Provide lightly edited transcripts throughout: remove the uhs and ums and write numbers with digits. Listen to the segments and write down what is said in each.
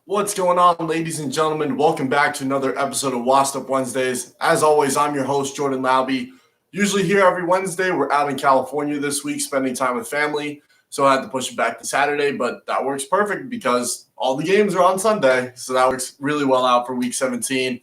What's going on, ladies and gentlemen? Welcome back to another episode of Washed Up Wednesdays. As always, I'm your host, Jordan Lauby. Usually here every Wednesday. We're out in California this week, spending time with family. So I had to push it back to Saturday, but that works perfect because all the games are on Sunday. So that works really well out for Week 17.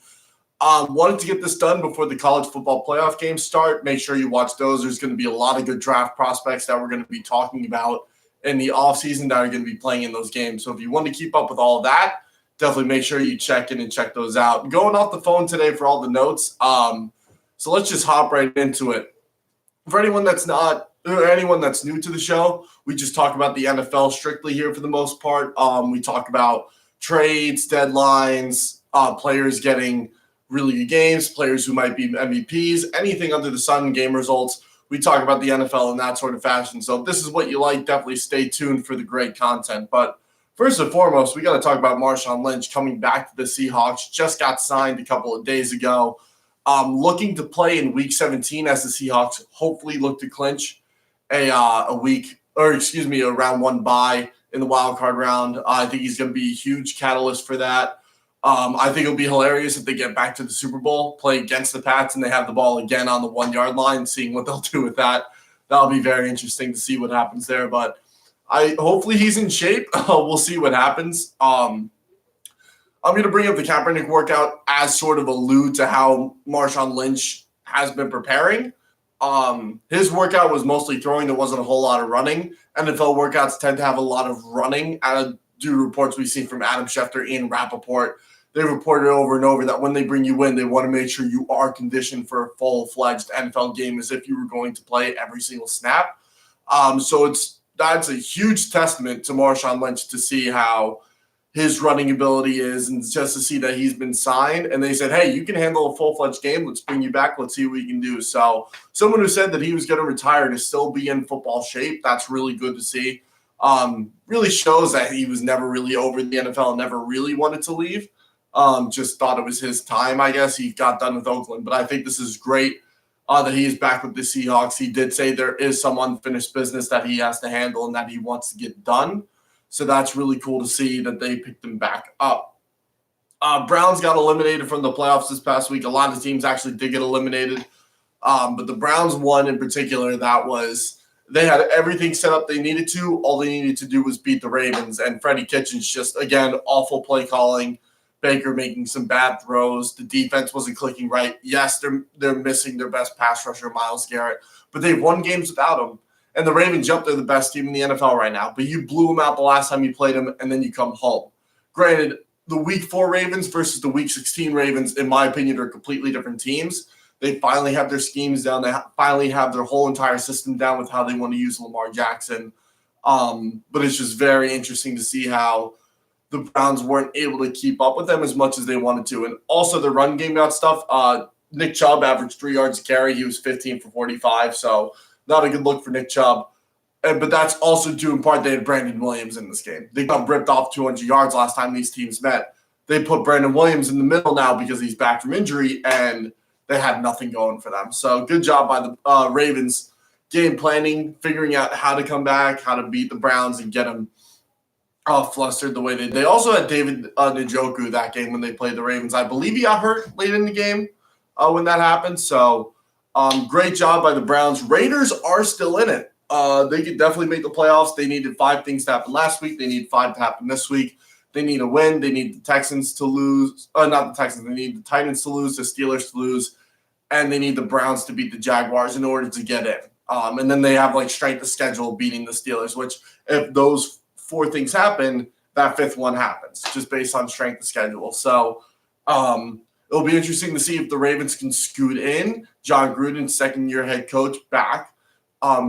Wanted to get this done before the college football playoff games start. Make sure you watch those. There's going to be a lot of good draft prospects that we're going to be talking about in the offseason that are going to be playing in those games. So if you want to keep up with all of that, definitely make sure you check in and check those out. Going off the phone today for all the notes. So let's just hop right into it. For anyone that's new to the show, we just talk about the NFL strictly here for the most part. We talk about trades, deadlines, players getting really good games, players who might be MVPs, anything under the sun, game results. We talk about the NFL in that sort of fashion. So if this is what you like, definitely stay tuned for the great content. But first and foremost, we got to talk about Marshawn Lynch coming back to the Seahawks. Just got signed a couple of days ago. Looking to play in Week 17 as the Seahawks hopefully look to clinch a round one bye in the wild card round. I think he's going to be a huge catalyst for that. I think it'll be hilarious if they get back to the Super Bowl, play against the Pats, and they have the ball again on the 1 yard line, seeing what they'll do with that. That'll be very interesting to see what happens there. But hopefully he's in shape. We'll see what happens. I'm going to bring up the Kaepernick workout as sort of allude to how Marshawn Lynch has been preparing. His workout was mostly throwing. There wasn't a whole lot of running. NFL workouts tend to have a lot of running due to reports we've seen from Adam Schefter, Ian Rappaport. They've reported over and over that when they bring you in, they want to make sure you are conditioned for a full-fledged NFL game as if you were going to play every single snap. So that's a huge testament to Marshawn Lynch to see how his running ability is and just to see that he's been signed. And they said, hey, you can handle a full-fledged game. Let's bring you back. Let's see what we can do. So someone who said that he was going to retire to still be in football shape, that's really good to see. Really shows that he was never really over the NFL, never really wanted to leave. Just thought it was his time, I guess. He got done with Oakland. But I think this is great that he is back with the Seahawks. He did say there is some unfinished business that he has to handle and that he wants to get done. So that's really cool to see that they picked him back up. Browns got eliminated from the playoffs this past week. A lot of teams actually did get eliminated. But the Browns won in particular. They had everything set up they needed to. All they needed to do was beat the Ravens. And Freddie Kitchens just, again, awful play calling. Baker making some bad throws. The defense wasn't clicking right. Yes, they're missing their best pass rusher, Myles Garrett. But they've won games without him. And the Ravens jumped. They're the best team in the NFL right now. But you blew them out the last time you played them, and then you come home. Granted, the Week 4 Ravens versus the Week 16 Ravens, in my opinion, are completely different teams. They finally have their schemes down. They finally have their whole entire system down with how they want to use Lamar Jackson. But it's just very interesting to see how the Browns weren't able to keep up with them as much as they wanted to. And also the run game got stuff. Nick Chubb averaged 3 yards a carry. He was 15 for 45, so not a good look for Nick Chubb. But that's also due in part they had Brandon Williams in this game. They got ripped off 200 yards last time these teams met. They put Brandon Williams in the middle now because he's back from injury, and they had nothing going for them. So good job by the Ravens game planning, figuring out how to come back, how to beat the Browns and get them flustered the way they did. They also had David Njoku that game when they played the Ravens. I believe he got hurt late in the game when that happened. So great job by the Browns. Raiders are still in it. They could definitely make the playoffs. They needed 5 things to happen last week. They need 5 to happen this week. They need a win. They need the Texans to lose. Not the Texans. They need the Titans to lose, the Steelers to lose, and they need the Browns to beat the Jaguars in order to get in. And then they have strength of schedule beating the Steelers, which if those 4 things happen, that 5th one happens just based on strength of schedule. So it'll be interesting to see if the Ravens can scoot in. John Gruden, second-year head coach, back,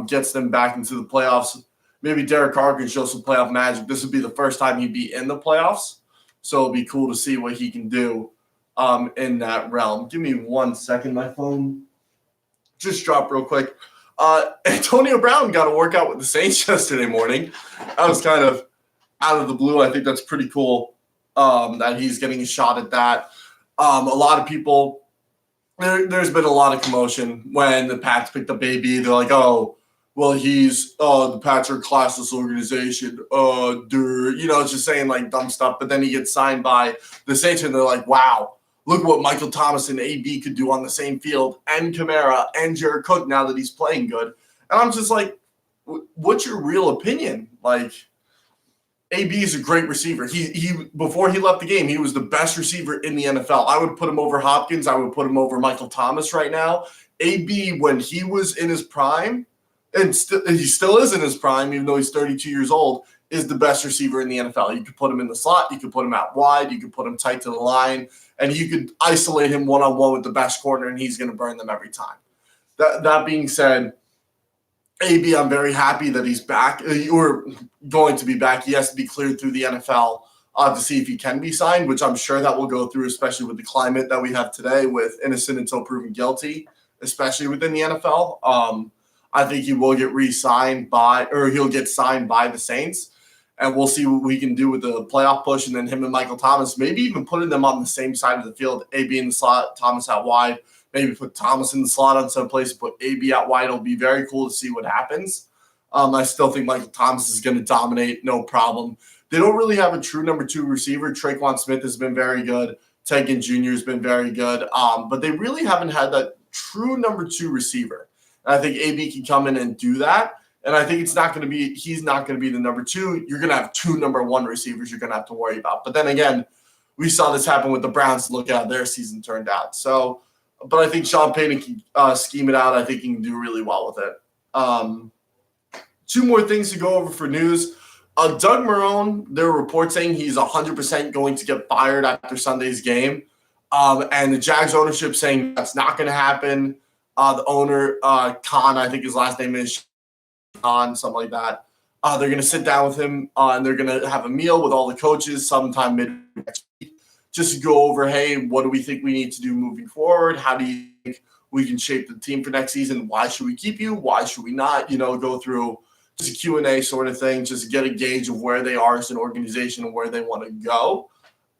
gets them back into the playoffs. Maybe Derek Carr can show some playoff magic. This would be the first time he'd be in the playoffs. So it'll be cool to see what he can do in that realm. Give me 1 second. My phone just dropped real quick. Antonio Brown got a workout with the Saints yesterday morning. That was kind of out of the blue. I think that's pretty cool that he's getting a shot at that. A lot of people, there's been a lot of commotion when the Pats picked up AB. They're like, oh, well, he's the Pats are a classless organization. It's just saying like dumb stuff. But then he gets signed by the Saints, and they're like, wow, look what Michael Thomas and AB could do on the same field, and Kamara and Jared Cook now that he's playing good. And I'm just like, what's your real opinion? Like, AB is a great receiver. He before he left the game, he was the best receiver in the NFL. I would put him over Hopkins. I would put him over Michael Thomas right now. AB, when he was in his prime, and he still is in his prime, even though he's 32 years old, is the best receiver in the NFL. You could put him in the slot, you could put him out wide, you could put him tight to the line, and you could isolate him one-on-one with the best corner, and he's going to burn them every time. That being said, AB, I'm very happy that he's back, or going to be back. He has to be cleared through the NFL to see if he can be signed, which I'm sure that will go through, especially with the climate that we have today with innocent until proven guilty, especially within the NFL. I think he will get re-signed he'll get signed by the Saints, and we'll see what we can do with the playoff push, and then him and Michael Thomas, maybe even putting them on the same side of the field, AB in the slot, Thomas out wide. Maybe put Thomas in the slot on some place, put AB out wide. It'll be very cool to see what happens. I still think Michael Thomas is going to dominate, no problem. They don't really have a true number 2 receiver. Traquan Smith has been very good. Ted Ginn Jr. has been very good. But they really haven't had that true number 2 receiver. And I think AB can come in and do that. And I think he's not going to be the number 2. You're going to have 2 number 1 receivers you're going to have to worry about. But then again, we saw this happen with the Browns. Look at how their season turned out. So, but I think Sean Payton can scheme it out. I think he can do really well with it. 2 more things to go over for news. Doug Marrone, there are reports saying he's 100% going to get fired after Sunday's game. And the Jags ownership saying that's not going to happen. The owner, Khan, I think his last name is Khan, something like that. They're going to sit down with him and they're going to have a meal with all the coaches sometime mid next week, just to go over, hey, what do we think we need to do moving forward? How do you think we can shape the team for next season? Why should we keep you? Why should we not? Go through just a Q&A sort of thing, just to get a gauge of where they are as an organization and where they want to go.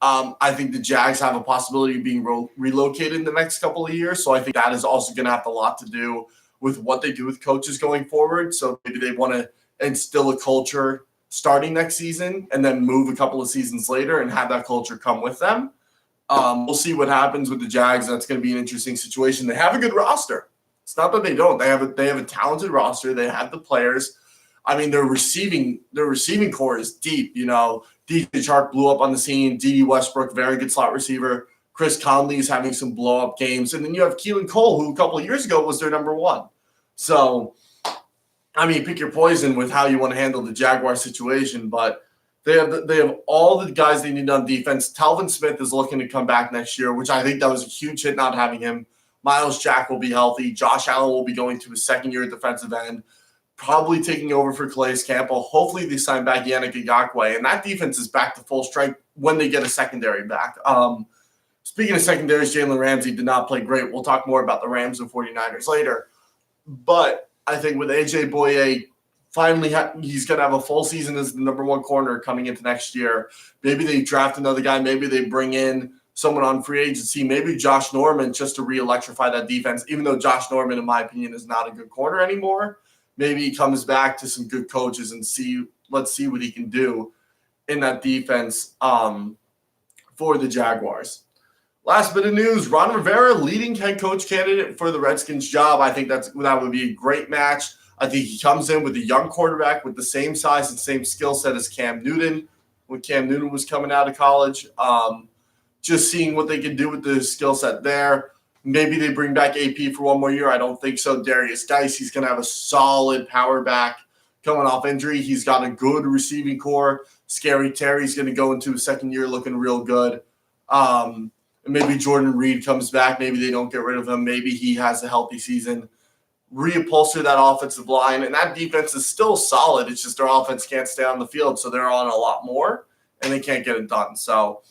I think the Jags have a possibility of being relocated in the next couple of years. So I think that is also going to have a lot to do with what they do with coaches going forward. So maybe they want to instill a culture starting next season and then move a couple of seasons later and have that culture come with them. We'll see what happens with the Jags. That's going to be an interesting situation. They have a good roster. It's not that they don't. They have a talented roster. They have the players. I mean, their receiving core is deep. DJ Chark blew up on the scene. D.D. Westbrook, very good slot receiver. Chris Conley is having some blow-up games. And then you have Keelan Cole, who a couple of years ago was their number 1. So, I mean, pick your poison with how you want to handle the Jaguar situation. But they have all the guys they need on defense. Talvin Smith is looking to come back next year, which I think that was a huge hit not having him. Miles Jack will be healthy. Josh Allen will be going to his second year at defensive end, probably taking over for Calais Campbell. Hopefully they sign back Yannick Ngakoue, and that defense is back to full strength when they get a secondary back. Speaking of secondaries, Jalen Ramsey did not play great. We'll talk more about the Rams and 49ers later. But I think with A.J. Bouye, finally he's going to have a full season as the number 1 corner coming into next year. Maybe they draft another guy. Maybe they bring in someone on free agency. Maybe Josh Norman just to re-electrify that defense, even though Josh Norman, in my opinion, is not a good corner anymore. Maybe he comes back to some good coaches and let's see what he can do in that defense for the Jaguars. Last bit of news, Ron Rivera, leading head coach candidate for the Redskins job. I think that would be a great match. I think he comes in with a young quarterback with the same size and same skill set as Cam Newton when Cam Newton was coming out of college. Just seeing what they can do with the skill set there. Maybe they bring back AP for 1 more year. I don't think so. Darius Geis, he's going to have a solid power back coming off injury. He's got a good receiving core. Scary Terry's going to go into his second year looking real good. Maybe Jordan Reed comes back. Maybe they don't get rid of him. Maybe he has a healthy season. Reupholster that offensive line. And that defense is still solid. It's just their offense can't stay on the field, so they're on a lot more, and they can't get it done. So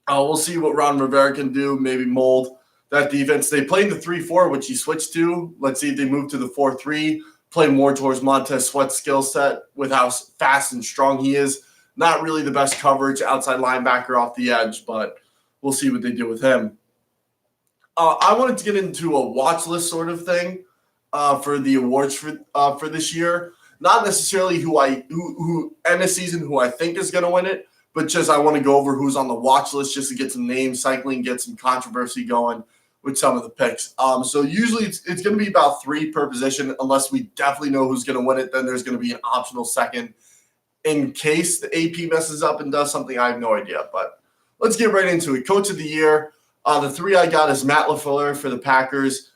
we'll see what Ron Rivera can do, maybe mold that defense. They played the 3-4, which he switched to. Let's see if they move to the 4-3, play more towards Montez Sweat's skill set with how fast and strong he is. Not really the best coverage, outside linebacker off the edge, but we'll see what they do with him. I wanted to get into a watch list sort of thing. for the awards for this year. Not necessarily who end the season who I think is going to win it, but just I want to go over who's on the watch list just to get some names cycling, get some controversy going with some of the picks. So usually it's going to be about 3 per position, unless we definitely know who's going to win it. Then there's going to be an optional second in case the AP messes up and does something. I have no idea, but let's get right into it. Coach of the year, the 3 I got is Matt LaFleur for the Packers,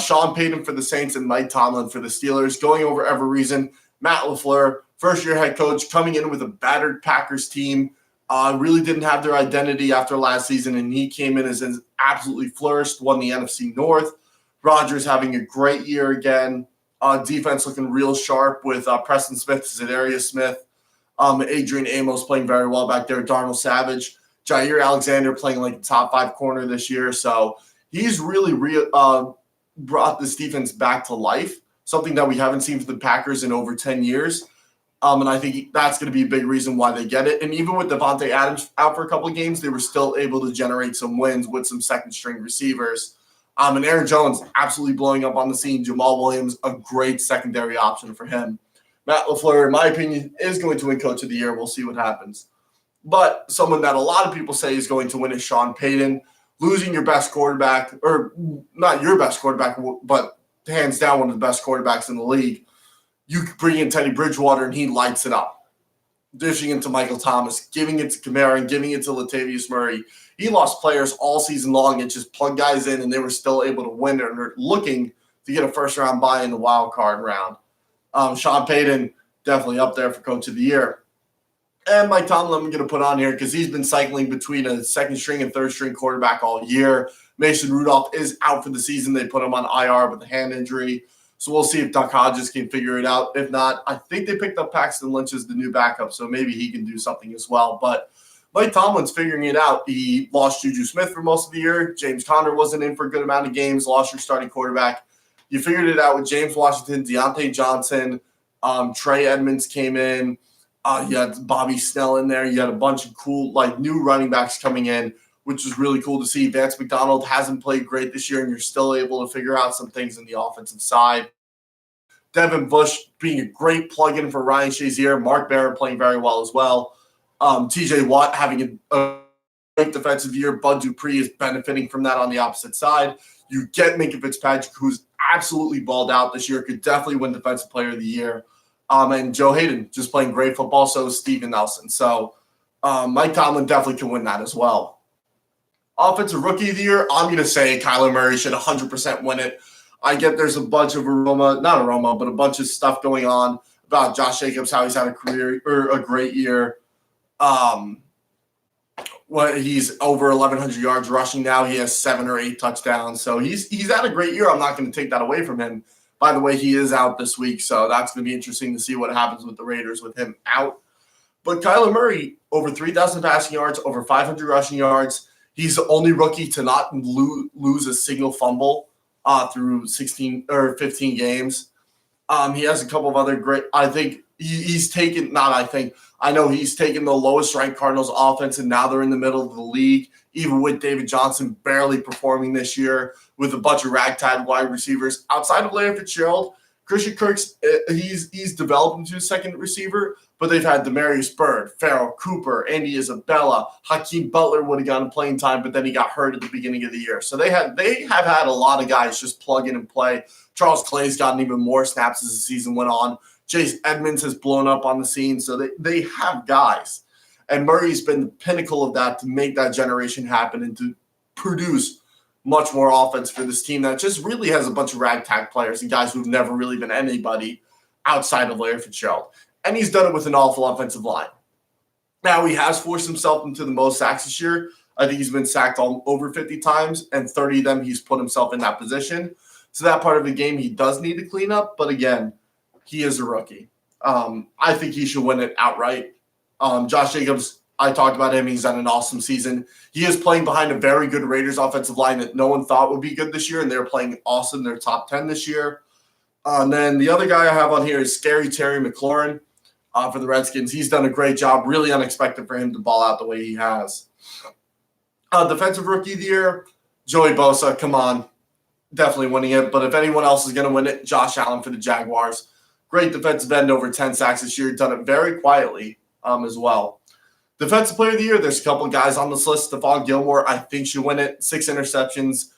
Sean Payton for the Saints, and Mike Tomlin for the Steelers. Going over every reason, Matt LaFleur, first-year head coach, coming in with a battered Packers team, really didn't have their identity after last season, and he came in as absolutely flourished, won the NFC North. Rodgers having a great year again. Defense looking real sharp with Preston Smith, Zadarius Smith, Adrian Amos playing very well back there, Darnell Savage, Jair Alexander playing like a top 5 corner this year. So he's really brought this defense back to life, something that we haven't seen for the Packers in over 10 years. And I think that's going to be a big reason why they get it. And even with Devontae Adams out for a couple of games, they were still able to generate some wins with some second-string receivers. And Aaron Jones absolutely blowing up on the scene. Jamal Williams, a great secondary option for him. Matt LaFleur, in my opinion, is going to win Coach of the Year. We'll see what happens. But someone that a lot of people say is going to win is Sean Payton. Losing your best quarterback, or not your best quarterback, but hands down one of the best quarterbacks in the league. You bring in Teddy Bridgewater, and he lights it up. Dishing it to Michael Thomas, giving it to Kamara, and giving it to Latavius Murray. He lost players all season long and just plugged guys in, and they were still able to win and are looking to get a first-round bye in the wild card round. Sean Payton, definitely up there for Coach of the Year. And Mike Tomlin, I'm going to put on here because he's been cycling between a second-string and third-string quarterback all year. Mason Rudolph is out for the season. They put him on IR with a hand injury. So we'll see if Duck Hodges can figure it out. If not, I think they picked up Paxton Lynch as the new backup, so maybe he can do something as well. But Mike Tomlin's figuring it out. He lost Juju Smith for most of the year. James Conner wasn't in for a good amount of games, lost your starting quarterback. You figured it out with James Washington, Deontay Johnson, Trey Edmonds came in. You had Bobby Snell in there. You had a bunch of cool, new running backs coming in, which was really cool to see. Vance McDonald hasn't played great this year, and you're still able to figure out some things in the offensive side. Devin Bush being a great plug-in for Ryan Shazier. Mark Barron playing very well as well. TJ Watt having a great defensive year. Bud Dupree is benefiting from that on the opposite side. You get Minkah Fitzpatrick, who's absolutely balled out this year, could definitely win Defensive Player of the Year. And Joe Hayden just playing great football, so is Steven Nelson. So Mike Tomlin definitely can win that as well. Offensive Rookie of the Year, I'm going to say Kyler Murray should 100% win it. I get there's a bunch of a bunch of stuff going on about Josh Jacobs, how he's had a great year. He's over 1,100 yards rushing now. He has 7 or 8 touchdowns. So he's had a great year. I'm not going to take that away from him. By the way, he is out this week, so that's going to be interesting to see what happens with the Raiders with him out. But Kyler Murray, over 3,000 passing yards, over 500 rushing yards. He's the only rookie to not lose a single fumble through 16 or 15 games. He has a couple of other great – I think he's taken – I know he's taken the lowest-ranked Cardinals offense, and now they're in the middle of the league, even with David Johnson barely performing this year with a bunch of ragtag wide receivers. Outside of Larry Fitzgerald, Christian Kirk's he's developed into a second receiver, but they've had Demarius Byrd, Farrell Cooper, Andy Isabella, Hakeem Butler would have gotten playing time, but then he got hurt at the beginning of the year. So they have had a lot of guys just plug in and play. Charles Clay's gotten even more snaps as the season went on. Chase Edmonds has blown up on the scene, so they have guys. And Murray's been the pinnacle of that to make that generation happen and to produce much more offense for this team that just really has a bunch of ragtag players and guys who've never really been anybody outside of Larry Fitzgerald. And he's done it with an awful offensive line. Now, he has forced himself into the most sacks this year. I think he's been sacked over 50 times, and 30 of them he's put himself in that position. So that part of the game he does need to clean up. But again, he is a rookie. I think he should win it outright. Josh Jacobs, I talked about him. He's had an awesome season. He is playing behind a very good Raiders offensive line that no one thought would be good this year, and they're playing awesome. They're top 10 this year. And then the other guy I have on here is Scary Terry McLaurin for the Redskins. He's done a great job. Really unexpected for him to ball out the way he has. Defensive Rookie of the Year, Joey Bosa. Come on. definitely winning it. But if anyone else is going to win it, Josh Allen for the Jaguars. Great defensive end, over 10 sacks this year. Done it very quietly as well. Defensive Player of the Year, there's a couple of guys on this list. Stephon Gilmore, I think, should win it. 6 interceptions,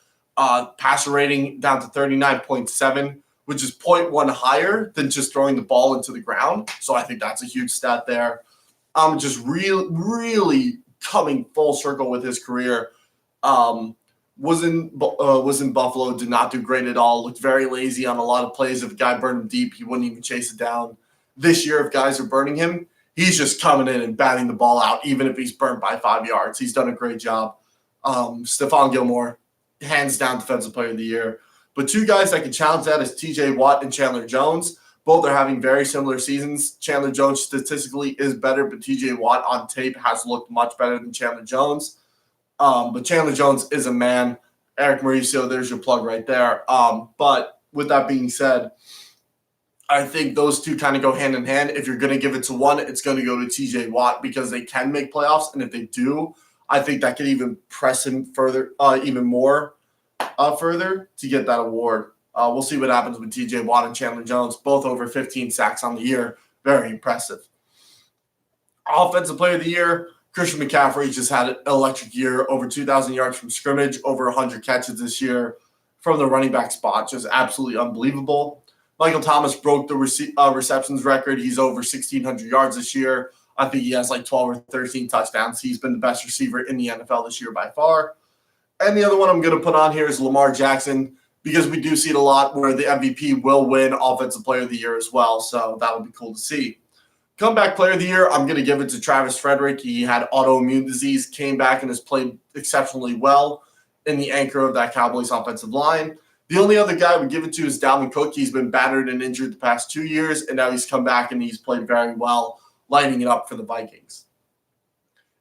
passer rating down to 39.7, which is 0.1 higher than just throwing the ball into the ground. So I think that's a huge stat there. Just really coming full circle with his career. Was in Buffalo, did not do great at all. Looked very lazy on a lot of plays. If a guy burned him deep, he wouldn't even chase it down. This year, if guys are burning him, he's just coming in and batting the ball out, even if he's burnt by 5 yards. He's done a great job. Stephon Gilmore, hands down Defensive Player of the Year. But 2 guys that can challenge that is T.J. Watt and Chandler Jones. Both are having very similar seasons. Chandler Jones statistically is better, but T.J. Watt on tape has looked much better than Chandler Jones. But Chandler Jones is a man. Eric Mauricio, there's your plug right there. But with that being said, I think those 2 kind of go hand in hand. If you're going to give it to one, it's going to go to TJ Watt because they can make playoffs. And if they do, I think that could even press him further, even more further to get that award. We'll see what happens with TJ Watt and Chandler Jones, both over 15 sacks on the year. Very impressive. Offensive Player of the Year, Christian McCaffrey just had an electric year, over 2,000 yards from scrimmage, over 100 catches this year from the running back spot. Just absolutely unbelievable. Michael Thomas broke the receptions record. He's over 1,600 yards this year. I think he has like 12 or 13 touchdowns. He's been the best receiver in the NFL this year by far. And the other one I'm going to put on here is Lamar Jackson, because we do see it a lot where the MVP will win Offensive Player of the Year as well. So that would be cool to see. Comeback Player of the Year, I'm going to give it to Travis Frederick. He had autoimmune disease, came back and has played exceptionally well in the anchor of that Cowboys offensive line. The only other guy I would give it to is Dalvin Cook. He's been battered and injured the past 2 years, and now he's come back and he's played very well, lighting it up for the Vikings.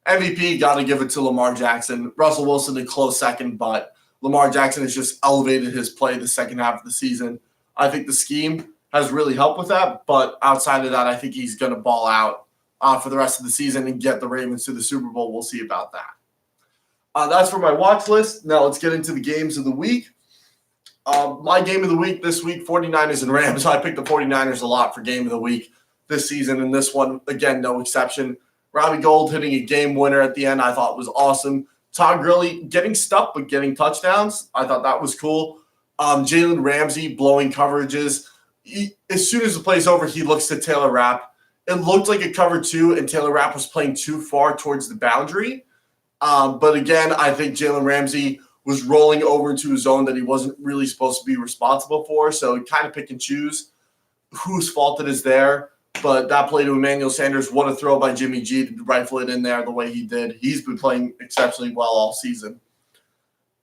MVP, got to give it to Lamar Jackson. Russell Wilson a close second, but Lamar Jackson has just elevated his play the second half of the season. I think the scheme has really helped with that, but outside of that, I think he's going to ball out for the rest of the season and get the Ravens to the Super Bowl. We'll see about that. That's for my watch list. Now let's get into the games of the week. My game of the week this week, 49ers and Rams. I picked the 49ers a lot for game of the week this season, and this one, again, no exception. Robbie Gould hitting a game winner at the end I thought was awesome. Todd Gurley getting stuck but getting touchdowns. I thought that was cool. Jalen Ramsey blowing coverages. As soon as the play's over, he looks to Taylor Rapp. It looked like a cover 2, and Taylor Rapp was playing too far towards the boundary. But again, I think Jalen Ramsey was rolling over into a zone that he wasn't really supposed to be responsible for. So kind of pick and choose whose fault it is there. But that play to Emmanuel Sanders, what a throw by Jimmy G to rifle it in there the way he did. He's been playing exceptionally well all season.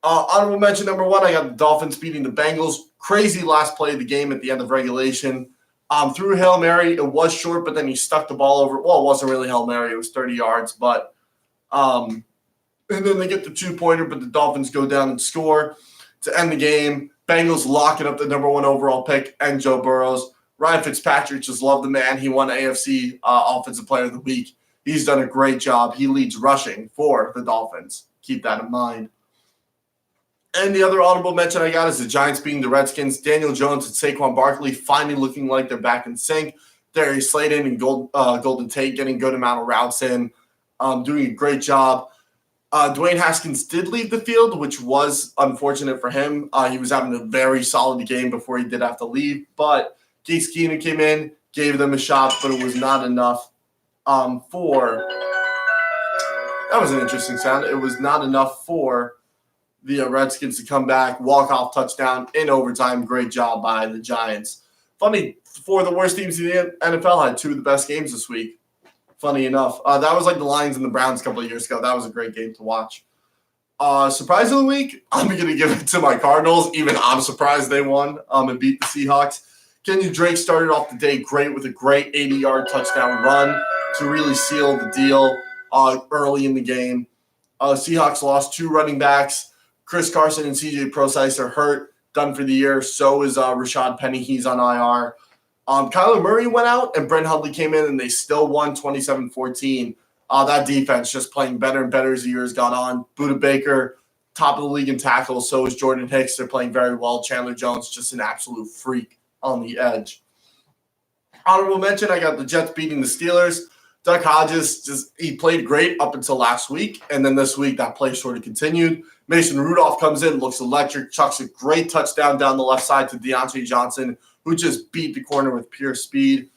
Honorable mention number 1, I got the Dolphins beating the Bengals. Crazy last play of the game at the end of regulation. Threw a Hail Mary. It was short, but then he stuck the ball over. Well, it wasn't really Hail Mary. It was 30 yards. But and then they get the 2-pointer, but the Dolphins go down and score to end the game. Bengals locking up the number 1 overall pick and Joe Burrows. Ryan Fitzpatrick, just love the man. He won AFC Offensive Player of the Week. He's done a great job. He leads rushing for the Dolphins. Keep that in mind. And the other honorable mention I got is the Giants beating the Redskins. Daniel Jones and Saquon Barkley finally looking like they're back in sync. Darius Slayton and Golden Tate getting good amount of routes in, doing a great job. Dwayne Haskins did leave the field, which was unfortunate for him. He was having a very solid game before he did have to leave. But Case Keenum came in, gave them a shot, but it was not enough for – that was an interesting sound. It was not enough for the Redskins to come back, walk-off touchdown in overtime. Great job by the Giants. Funny, 4 of the worst teams in the NFL had 2 of the best games this week. Funny enough. That was like the Lions and the Browns a couple of years ago. That was a great game to watch. Surprise of the week, I'm going to give it to my Cardinals. Even I'm surprised they won and beat the Seahawks. Kenyon Drake started off the day great with a great 80-yard touchdown run to really seal the deal early in the game. Seahawks lost 2 running backs. Chris Carson and CJ Prosise are hurt, done for the year. So is Rashad Penny. He's on IR. Kyler Murray went out, and Brent Hundley came in, and they still won 27-14. That defense just playing better and better as the year has gone on. Budda Baker top of the league in tackles. So is Jordan Hicks. They're playing very well. Chandler Jones, just an absolute freak on the edge. Honorable mention, I got the Jets beating the Steelers. Duck Hodges, he played great up until last week, and then this week that play sort of continued. Mason Rudolph comes in, looks electric, chucks a great touchdown down the left side to Deontay Johnson, who just beat the corner with pure speed.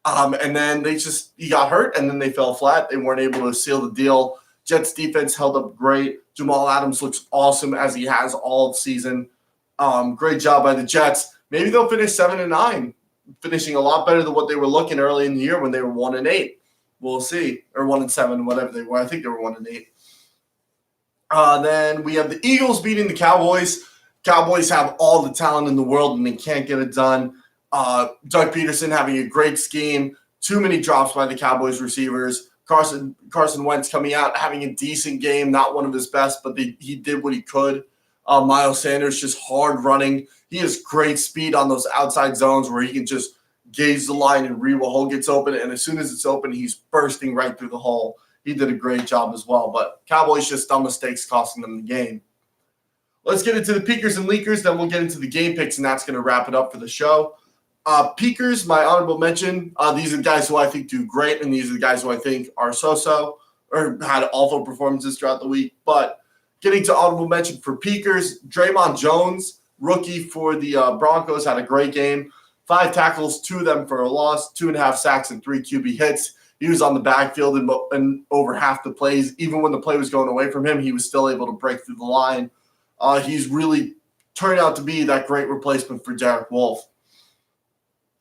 And then he got hurt, and then they fell flat. They weren't able to seal the deal. Jets defense held up great. Jamal Adams looks awesome as he has all season. Great job by the Jets. Maybe they'll finish 7-9, finishing a lot better than what they were looking early in the year when they were 1-8. We'll see, or 1-7, whatever they were. I think they were 1-8. Then we have the Eagles beating the Cowboys. Cowboys have all the talent in the world, and they can't get it done. Doug Peterson having a great scheme. Too many drops by the Cowboys receivers. Carson Wentz coming out, having a decent game, not one of his best, but he did what he could. Miles Sanders just hard running. He has great speed on those outside zones where he can just gauge the line and read what hole gets open, and as soon as it's open, he's bursting right through the hole. He did a great job as well, but Cowboys just dumb mistakes costing them the game. Let's get into the peakers and leakers, then we'll get into the game picks, and that's going to wrap it up for the show. Peakers, my honorable mention, these are the guys who I think do great, and these are the guys who I think are so-so or had awful performances throughout the week. But getting to honorable mention for peakers, Draymond Jones, rookie for the Broncos, had a great game. 5 tackles, 2 of them for a loss, 2.5 sacks, and 3 QB hits. He was on the backfield in over half the plays. Even when the play was going away from him, he was still able to break through the line. He's really turned out to be that great replacement for Derek Wolfe.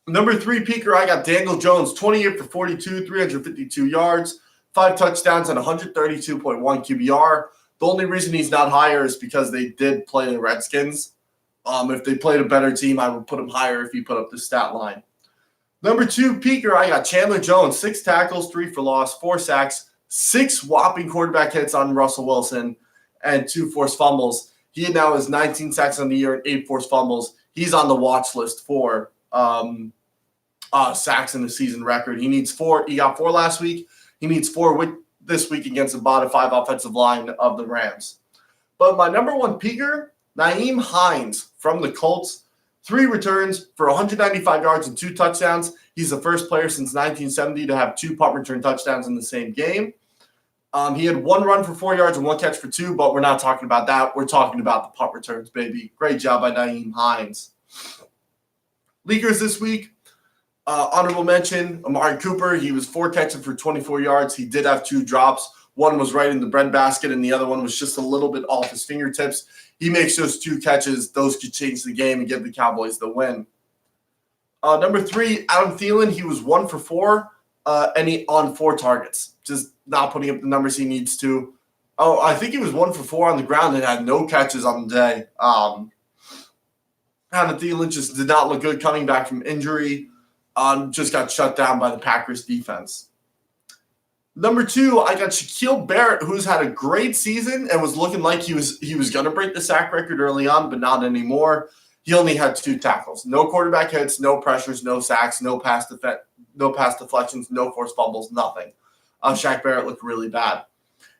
Number 3 peaker, I got Daniel Jones, 28 for 42, 352 yards, 5 touchdowns, and 132.1 QBR. The only reason he's not higher is because they did play the Redskins. If they played a better team, I would put him higher if he put up the stat line. Number 2 peaker, I got Chandler Jones, 6 tackles, 3 for loss, 4 sacks, 6 whopping quarterback hits on Russell Wilson, and 2 forced fumbles. He now has 19 sacks on the year and 8 forced fumbles. He's on the watch list for sacks in the season record. He needs 4. He got 4 last week. He needs 4 this week against the bottom 5 offensive line of the Rams. But my number 1 peaker, Nyheim Hines from the Colts, 3 returns for 195 yards and 2 touchdowns. He's the first player since 1970 to have 2 punt return touchdowns in the same game. He had 1 run for 4 yards and 1 catch for 2, but we're not talking about that. We're talking about the punt returns, baby. Great job by Nyheim Hines. Leakers this week, honorable mention, Amari Cooper. He was 4 catches for 24 yards. He did have 2 drops. One was right in the breadbasket, and the other one was just a little bit off his fingertips. He makes those 2 catches. Those could change the game and give the Cowboys the win. Number 3, Adam Thielen. He was 1 for 4 on 4 targets. Just not putting up the numbers he needs to. Oh, I think he was 1 for 4 on the ground and had no catches on the day. Adam Thielen just did not look good coming back from injury. Just got shut down by the Packers defense. Number 2, I got Shaquille Barrett, who's had a great season and was looking like he was going to break the sack record early on, but not anymore. He only had 2 tackles. No quarterback hits, no pressures, no sacks, no pass deflections, no forced fumbles, nothing. Shaq Barrett looked really bad.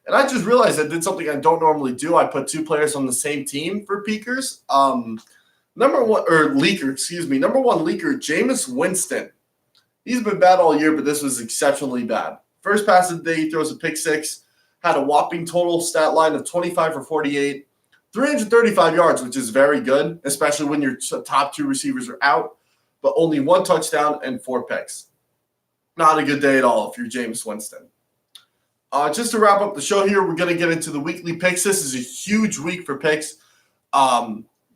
And I just realized I did something I don't normally do. I put 2 players on the same team for peakers. Number 1 leaker, Jameis Winston. He's been bad all year, but this was exceptionally bad. First pass of the day, he throws a pick 6, had a whopping total stat line of 25 for 48, 335 yards, which is very good, especially when your top 2 receivers are out, but only 1 touchdown and 4 picks. Not a good day at all if you're Jameis Winston. Just to wrap up the show here, we're going to get into the weekly picks. This is a huge week for picks.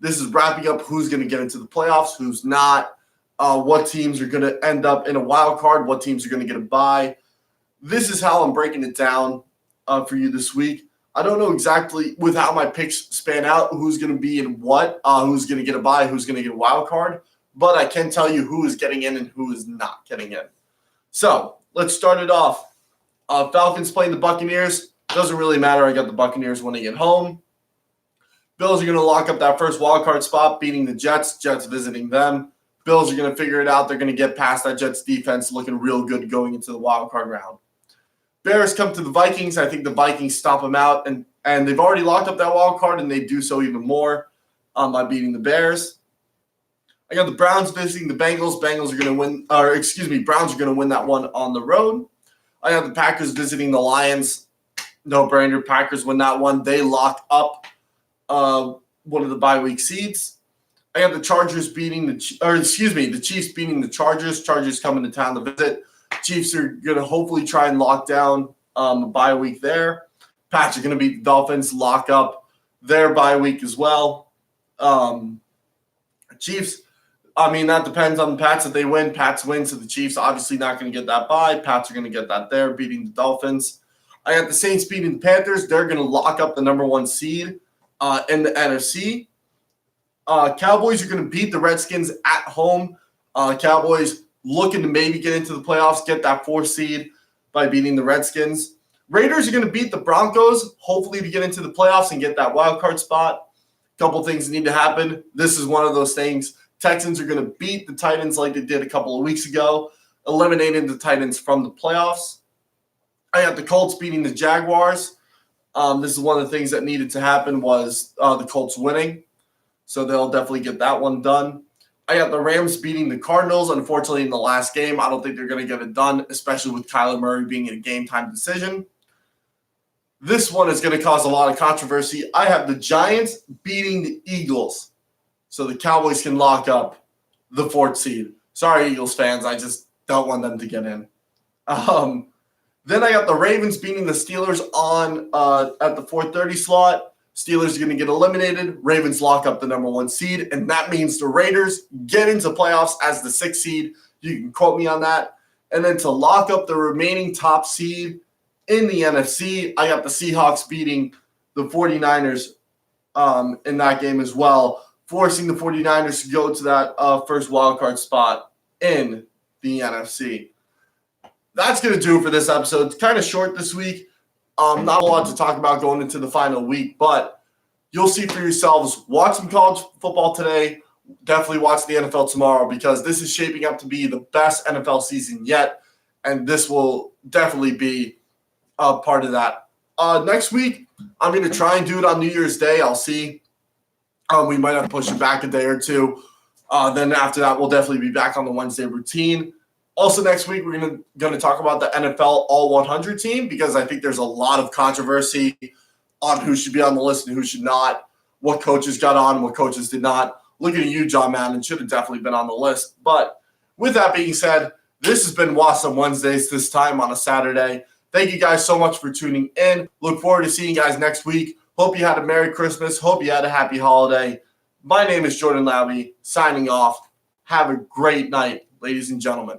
This is wrapping up who's going to get into the playoffs, who's not, what teams are going to end up in a wild card, what teams are going to get a bye. This is how I'm breaking it down for you this week. I don't know exactly with how my picks span out who's going to be in what, who's going to get a bye, who's going to get a wild card, but I can tell you who is getting in and who is not getting in. So let's start it off. Falcons playing the Buccaneers. Doesn't really matter. I got the Buccaneers winning at home. Bills are going to lock up that first wild card spot, beating the Jets. Jets visiting them. Bills are going to figure it out. They're going to get past that Jets defense, looking real good going into the wild card round. Bears come to the Vikings. I think the Vikings stomp them out, and And they've already locked up that wild card, and they do so even more by beating the Bears. I got the Browns visiting the Bengals. Browns are going to win that one on the road. I got the Packers visiting the Lions. No brainer. Packers win that one. They lock up one of the bye week seeds. I got the Chargers the Chiefs beating the Chargers. Chargers coming to town to visit. Chiefs are going to hopefully try and lock down a bye week there. Pats are going to beat the Dolphins, lock up their bye week as well. Chiefs, that depends on the Pats. If they win, Pats win, so the Chiefs obviously not going to get that bye. Pats are going to get that there, beating the Dolphins. I got the Saints beating the Panthers. They're going to lock up the number 1 seed in the NFC. Cowboys are going to beat the Redskins at home. Cowboys looking to maybe get into the playoffs, get that 4th seed by beating the Redskins. Raiders are going to beat the Broncos, hopefully to get into the playoffs and get that wild card spot. A couple things need to happen. This is one of those things. Texans are going to beat the Titans like they did a couple of weeks ago, eliminating the Titans from the playoffs. I got the Colts beating the Jaguars. This is one of the things that needed to happen was the Colts winning. So they'll definitely get that one done. I got the Rams beating the Cardinals. Unfortunately, in the last game, I don't think they're going to get it done, especially with Kyler Murray being a game-time decision. This one is going to cause a lot of controversy. I have the Giants beating the Eagles, so the Cowboys can lock up the 4th seed. Sorry, Eagles fans. I just don't want them to get in. Then I got the Ravens beating the Steelers at the 4:30 slot. Steelers are going to get eliminated. Ravens lock up the number 1 seed, and that means the Raiders get into playoffs as the 6th seed. You can quote me on that. And then to lock up the remaining top seed in the NFC, I got the Seahawks beating the 49ers in that game as well, forcing the 49ers to go to that first wildcard spot in the NFC. That's going to do it for this episode. It's kind of short this week. Not a lot to talk about going into the final week, but you'll see for yourselves. Watch some college football today. Definitely watch the NFL tomorrow because this is shaping up to be the best NFL season yet, and this will definitely be a part of that. Next week, I'm going to try and do it on New Year's Day. I'll see. We might have to push it back a day or two. Then after that, we'll definitely be back on the Wednesday routine. Also, next week, we're going to talk about the NFL All 100 team because I think there's a lot of controversy on who should be on the list and who should not, what coaches got on, what coaches did not. Looking at you, John Madden, should have definitely been on the list. But with that being said, this has been Wasm Wednesdays, this time on a Saturday. Thank you guys so much for tuning in. Look forward to seeing you guys next week. Hope you had a Merry Christmas. Hope you had a happy holiday. My name is Jordan Labby, signing off. Have a great night, ladies and gentlemen.